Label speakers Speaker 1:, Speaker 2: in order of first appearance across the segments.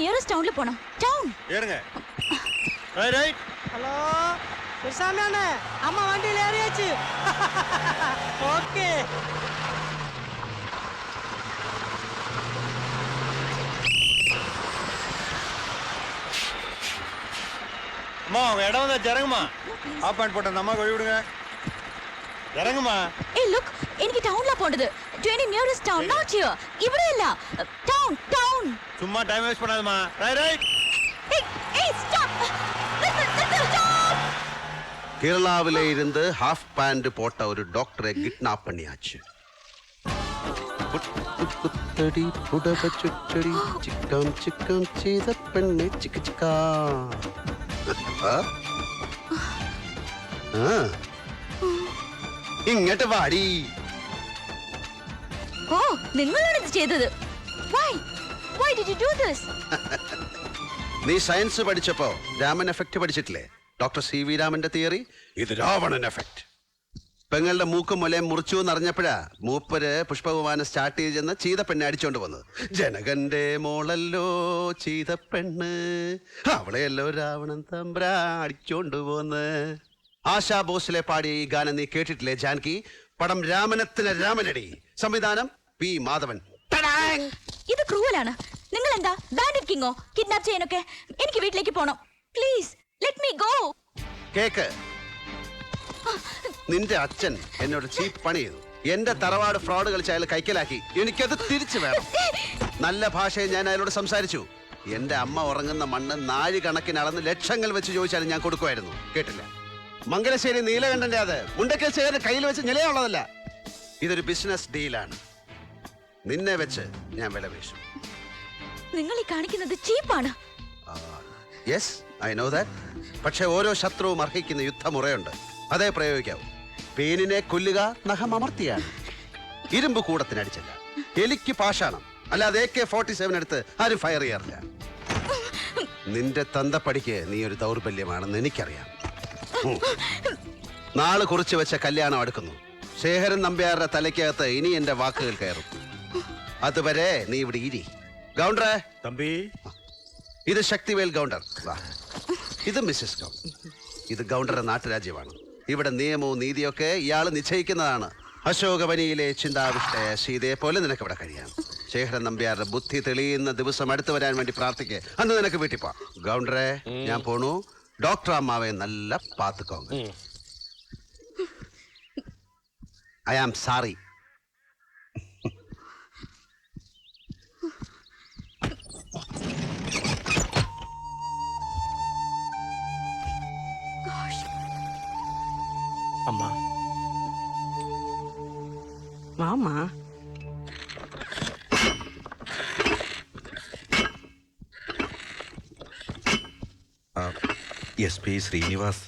Speaker 1: Nearest ടൗണിൽ പോണം. Town.
Speaker 2: Hello കുസാമിയാണ്, അമ്മ വണ്ടിയിൽ ഏറിയാച്ച്. ഓക്കെ.
Speaker 3: இடம் வந்தா இறங்குமா. ஆப் பாயிண்ட் போட்ட நம்ம வழி விடுங்க. இறங்குமா.
Speaker 1: ஏய் லுக், എനിക്ക് ടൗണിലാ പോണ്ടത്. To any nearest town, not here. ഇവിടെയല്ല. Town, town.
Speaker 3: சும்மா டைம் வேஸ்ட் பண்ணாதமா. ரைட்.
Speaker 1: ஏய் stop. Stop.
Speaker 4: കേരളാവിലെ ഇരുന്ന് ഹാഫ് പാന്റ് പോട്ട ഒരു ഡോക്ടറെ കിഡ്നാപ്പ് പണിയാச்சு. കുത്തടി പുടവ ചുറ്റടി ചിക്കം ചിക്കം ചെയ്ത പെണ്ണെ ചിക്ക ചിക്ക. ഇങ്ങോട്ട് വാടി.
Speaker 1: ഓ, നിങ്ങളാണ് ഇത് ചെയ്തത്. Why did you do this?
Speaker 4: നീ സയൻസ് പഠിച്ചപ്പോ രാമൻ എഫക്ട് പഠിച്ചിട്ടില്ലേ? ഡോക്ടർ സി വി രാമന്റെ തിയറി. ഇത് രാവണൻ എഫക്ട്. പെങ്ങളുടെ മൂക്കും മുലയും മുറിച്ചു എന്നറിഞ്ഞപ്പോഴാ മൂപ്പര് പുഷ്പവിമാനം സ്റ്റാർട്ട് ചെയ്തെന്ന് ചീതപ്പെണ്ണെ അടിച്ചോണ്ട് വന്നത്. ജനകന്റെ മോളല്ലോ ചീതപ്പെണ്ണ്, അവളെയല്ലോ രാവണൻ തമ്പ്രാ അടിച്ചോണ്ട് പോന്ന്. ആശാ ഭോസ്ലെ പാടിയ ഈ ഗാനം നീ കേട്ടിട്ടില്ലേ ജാൻകി? പടം രാമനത്തിന് രാമനടി, സംവിധാനം പി മാധവൻ.
Speaker 1: ഇത് ക്രൂവലാണ്. നിങ്ങൾ എന്താ ബാൻഡിറ്റ് കിങ്ങോ? കിഡ്നാപ്പ് ചെയ്യാനൊക്കെ? എനിക്ക് വീട്ടിലേക്ക് പോണം. Please let me go.
Speaker 4: Cake, നിന്റെ അച്ഛൻ എന്നോട് ചീപ്പ് പണി ചെയ്തു. എന്റെ തറവാട് ഫ്രോഡ് കളിച്ച് അയാൾ കൈക്കലാക്കി. എനിക്കത് തിരിച്ചു വേണം. നല്ല ഭാഷയിൽ ഞാൻ അയാളോട് സംസാരിച്ചു. എന്റെ അമ്മ ഉറങ്ങുന്ന മണ്ണ് നാഴി കണക്കിന് അളന്ന് ലക്ഷങ്ങൾ വെച്ച് ചോദിച്ചാലും ഞാൻ കൊടുക്കുമായിരുന്നു. കേട്ടില്ല. മംഗലശ്ശേരി നീലകണ്ഠന്റെ അത് മുണ്ടക്കൽ ചേർന്ന് കയ്യിൽ വെച്ച് നിലയുള്ളതല്ല. ഇതൊരു ബിസിനസ് ഡീലാണ്. നിന്നെ വെച്ച് ഞാൻ വില പേശും.
Speaker 1: നിങ്ങൾ ഈ കാണിക്കുന്നത് ചീപ്പാണ്.
Speaker 4: Yes, I know that. പക്ഷെ ഓരോ ശത്രുവും അർഹിക്കുന്ന യുദ്ധമുറയുണ്ട്. അതേ പ്രയോഗിക്കാവൂ. പേനിനെ കൊല്ലുക നഖം അമർത്തിയാണ്. ഇരുമ്പ് കൂടത്തിനടിച്ചല്ല. എലിക്ക് പാഷാണം, അല്ലാതെ AK-47 എടുത്ത് ആരും ഫയർ ചെയ്യാറില്ല. നിന്റെ തന്തപ്പടിക്ക് നീ ഒരു ദൗർബല്യമാണെന്ന് എനിക്കറിയാം. നാള് കുറിച്ച് വെച്ച കല്യാണം അടുക്കുന്നു. ശേഖരൻ നമ്പ്യാരുടെ തലയ്ക്കകത്ത് ഇനി എന്റെ വാക്കുകൾ കയറും. അതുവരെ നീ ഇവിടെ ഇരി. ഗൗണ്ടറെ
Speaker 3: തമ്പി,
Speaker 4: ഇത് ശക്തിവേൽ ഗൗണ്ടർ. ഇത് മിസ്സസ് ഗൗണ്ടർ. ഇത് ഗൗണ്ടറുടെ നാട്ടുരാജ്യമാണ്. ഇവിടെ നിയമവും നീതിയൊക്കെ ഇയാൾ നിശ്ചയിക്കുന്നതാണ്. അശോകവനിയിലെ ചിന്താവിഷ്ടയ സീതയെ പോലെ നിനക്ക് ഇവിടെ കഴിയാം. ശേഖരൻ നമ്പ്യാരുടെ ബുദ്ധി തെളിയുന്ന ദിവസം അടുത്ത് വരാൻ വേണ്ടി പ്രാർത്ഥിക്കേ. അന്ന് നിനക്ക് വീട്ടിൽ പോ. ഗൗണ്ടറെ, ഞാൻ പോണു. ഡോക്ടർ അമ്മാവെ നല്ല പാത്തുക്കോங்க. I am sorry.
Speaker 2: அம்மா வாமா.
Speaker 5: SP Srinivas.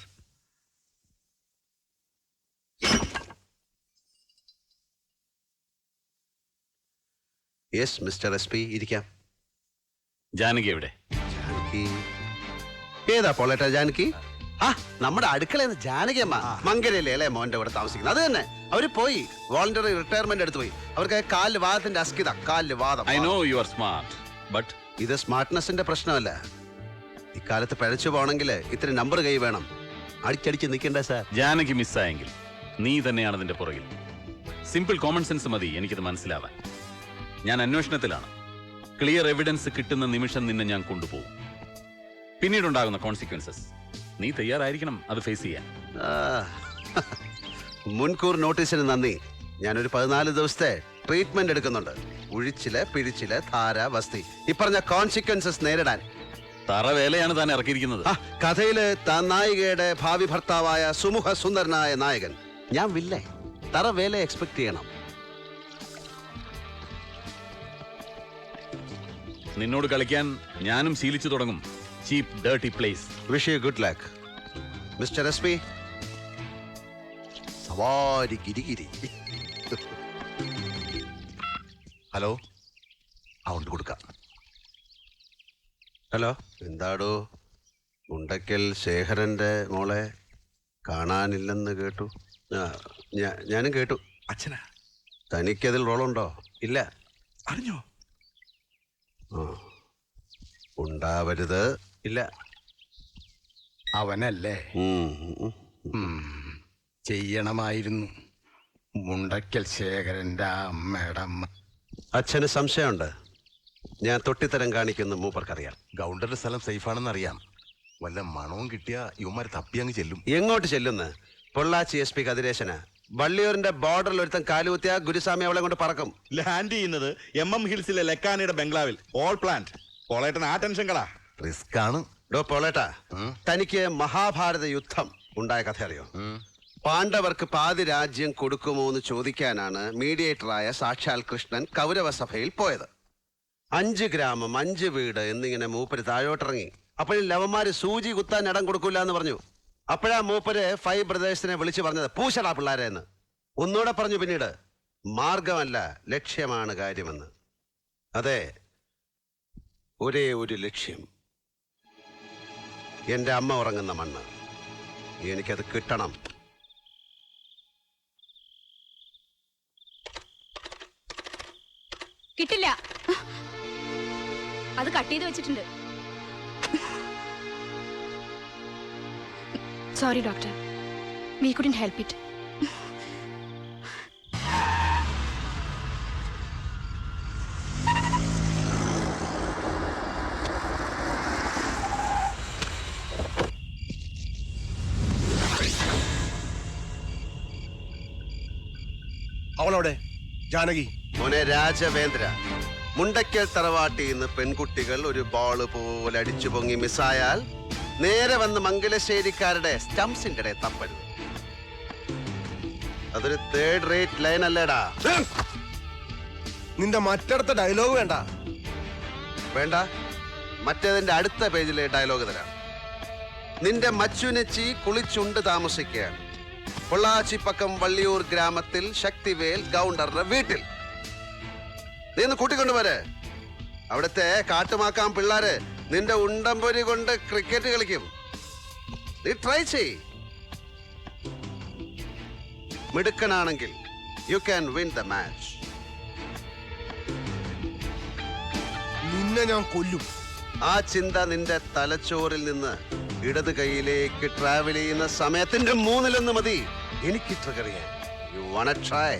Speaker 4: Yes mister SP, ഇരിക്കാം.
Speaker 3: ജാനകി എവിടെ?
Speaker 4: ജാനകി ഏതാ പോളേട്ടാ? ജാനകി നമ്മുടെ അടുക്കളയിൽ ജാനകി അമ്മ മങ്കരയിലെ അല്ലേ മോന്റെ കൂടെ താമസിക്കുന്നത്. അത് തന്നെ. അവര് പോയി വോളണ്ടറി റിട്ടയർമെന്റ് എടുത്തു പോയി. അവർക്ക് കാലില് വാദത്തിന്റെ അസ്കിത, കാലില് വാദം.
Speaker 3: I know you are smart, but
Speaker 4: ഇത് സ്മാർട്ട്നെസിന്റെ പ്രശ്നമല്ല. ഇക്കാലത്ത് പഴച്ചു പോകണമെങ്കിൽ ഇത്തിരി നമ്പർ കൈ വേണം. അടിച്ചടിച്ച് നിൽക്കണ്ടേ സാർ?
Speaker 3: ജാനകി മിസ്സായെങ്കിൽ നീ തന്നെയാണ് അതിന്റെ പുറകിൽ. സിമ്പിൾ കോമൺ സെൻസ് മതി എനിക്കിത് മനസ്സിലാവാൻ. ഞാൻ അന്വേഷണത്തിലാണ്. ക്ലിയർ എവിഡൻസ് കിട്ടുന്ന നിമിഷം നിന്നെ ഞാൻ കൊണ്ടുപോകും. പിന്നീടുണ്ടാകുന്ന കോൺസിക്വൻസസ് നീ തയ്യാറായിരിക്കണം അത് ഫേസ് ചെയ്യാൻ.
Speaker 4: മുൻകൂർ നോട്ടീസിന് നന്ദി. ഞാനൊരു 14 ദിവസത്തെ ട്രീറ്റ്മെന്റ് എടുക്കുന്നുണ്ട്. ഉഴിച്ചില്, പിഴിച്ചില്, ധാര, വസ്തി, ഈ പറഞ്ഞ കോൺസിക്വൻസസ് നേരിടാൻ.
Speaker 3: തറവേലയാണ് താൻ ഇറക്കിയിരിക്കുന്നത്.
Speaker 4: കഥയില് താൻ നായികയുടെ ഭാവി ഭർത്താവായ സുമുഖ സുന്ദരനായ നായകൻ. ഞാൻ വില്ലേ. തറവേല എക്സ്പെക്ട് ചെയ്യണം.
Speaker 3: നിന്നോട് കളിക്കാൻ ഞാനും ശീലിച്ചു തുടങ്ങും. Cheap dirty plays.
Speaker 4: Wish you good luck mister SP. സവാരി ഗിരിഗിരി.
Speaker 5: ഹലോ അതുകൊണ്ട് കൊടുക്കാം.
Speaker 4: ഹലോ, എന്താടോ? മുണ്ടക്കൽ ശേഖരന്റെ മോളെ കാണാനില്ലെന്ന് കേട്ടു. ഞാനും കേട്ടു.
Speaker 5: അച്ഛനാ?
Speaker 4: തനിക്കതിൽ റോളുണ്ടോ? ഇല്ല.
Speaker 5: അറിഞ്ഞോ?
Speaker 4: ഉണ്ടാവരുത്. ഇല്ല.
Speaker 6: അവനല്ലേ? ചെയ്യണമായിരുന്നു. മുണ്ടക്കൽ ശേഖരന്റെ അമ്മയുടെ അമ്മ.
Speaker 4: അച്ഛന് സംശയമുണ്ട്. ഞാൻ തൊട്ടിത്തരം കാണിക്കുന്ന മൂപ്പർക്കറിയാം.
Speaker 5: ഗൗണ്ടറുടെ സ്ഥലം സേഫാണെന്ന് അറിയാം. വല്ല മണവും കിട്ടിയ ഇവന്മാര് തപ്പി അങ്ങ് ചെല്ലും.
Speaker 4: എങ്ങോട്ട് ചെല്ലുന്ന്? പൊള്ളാച്ചി SP കതിരേശന് വള്ളിയൂരിന്റെ ബോർഡറിൽ ഒരുത്തൻ കാലുകുത്തിയ ഗുരുസ്വാമി അവളെ കൊണ്ട് പറക്കും.
Speaker 7: ലാൻഡ് ചെയ്യുന്നത് MM ഹിൽസിലെ ലെക്കാനിയുടെ ബംഗ്ലാവിൽ. All plant. പോളേട്ടൻ ആ ടെൻഷൻ കളാ.
Speaker 5: റിസ്ക് ആണ്.
Speaker 4: ഡോ പോളേട്ടാ, തനിക്ക് മഹാഭാരത യുദ്ധം ഉണ്ടായ കഥ അറിയോ? പാണ്ഡവർക്ക് പാതി രാജ്യം കൊടുക്കുമോ എന്ന് ചോദിക്കാനാണ് മീഡിയേറ്ററായ സാക്ഷാൽ കൃഷ്ണൻ കൗരവസഭയിൽ പോയത്. 5 ഗ്രാമം 5 വീട് എന്നിങ്ങനെ മൂപ്പര് താഴോട്ടിറങ്ങി. അപ്പോഴും ലവന്മാര് സൂചി കുത്താൻ ഇടം കൊടുക്കൂല എന്ന് പറഞ്ഞു. അപ്പോഴാ മൂപ്പര് 5 ബ്രദേഴ്സിനെ വിളിച്ചു പറഞ്ഞത് പൂശടാ പിള്ളാരെ എന്ന്. ഒന്നുകൂടെ പറഞ്ഞു പിന്നീട്, മാർഗമല്ല ലക്ഷ്യമാണ് കാര്യമെന്ന്. അതെ, ഒരേ ഒരു ലക്ഷ്യം. എന്റെ അമ്മ ഉറങ്ങുന്ന മണ്ണ്. എനിക്കത് കിട്ടണം.
Speaker 1: കിട്ടില്ല. അത് കട്ട് ചെയ്ത് വെച്ചിട്ടുണ്ട്. Sorry doctor, we couldn't help it.
Speaker 5: അവളോടെ ജാനകി?
Speaker 4: മോനെ രാജവേന്ദ്ര, മുണ്ടക്കൽ തറവാട്ടിൽ നിന്ന് പെൺകുട്ടികൾ ഒരു ബോള് പോലെ അടിച്ചു പൊങ്ങി മിസ്സായാൽ നേരെ വന്ന് മംഗലശ്ശേരിക്കാരുടെ സ്റ്റംസിന്റെ ഇടയിൽ തപ്പരുത്. അതൊരു 3rd റേറ്റ് ലൈൻ അല്ലേടാ.
Speaker 5: നിന്റെ മറ്റടുത്ത ഡയലോഗ് വേണ്ട.
Speaker 4: വേണ്ട, മറ്റേതിന്റെ അടുത്ത പേജിലെ ഡയലോഗ് തരാം. നിന്റെ മച്ചുനച്ചി കുളിച്ചുണ്ട് താമസിക്കുകയാണ് പൊള്ളാച്ചി പക്കം വള്ളിയൂർ ഗ്രാമത്തിൽ ശക്തിവേൽ ഗൗണ്ടറുടെ വീട്ടിൽ. നീ ഒന്ന് കൂട്ടിക്കൊണ്ടുവരെ. അവിടുത്തെ കാട്ടുമാക്കാൻ പിള്ളാര് നിന്റെ ഉണ്ടംപൊരി കൊണ്ട് ക്രിക്കറ്റ് കളിക്കും. നീ ട്രൈ ചെയ്. മിടുക്കനാണെങ്കിൽ you can win the match.
Speaker 5: നിന്നെ ഞാൻ കൊല്ലും.
Speaker 4: ആ ചിന്ത നിന്റെ തലച്ചോറിൽ നിന്ന് ഇടത് കൈയിലേക്ക് ട്രാവൽ ചെയ്യുന്ന സമയത്തിന്റെ 3-1 മതി എനിക്ക് ട്രിഗർ ചെയ്യാൻ. You want try?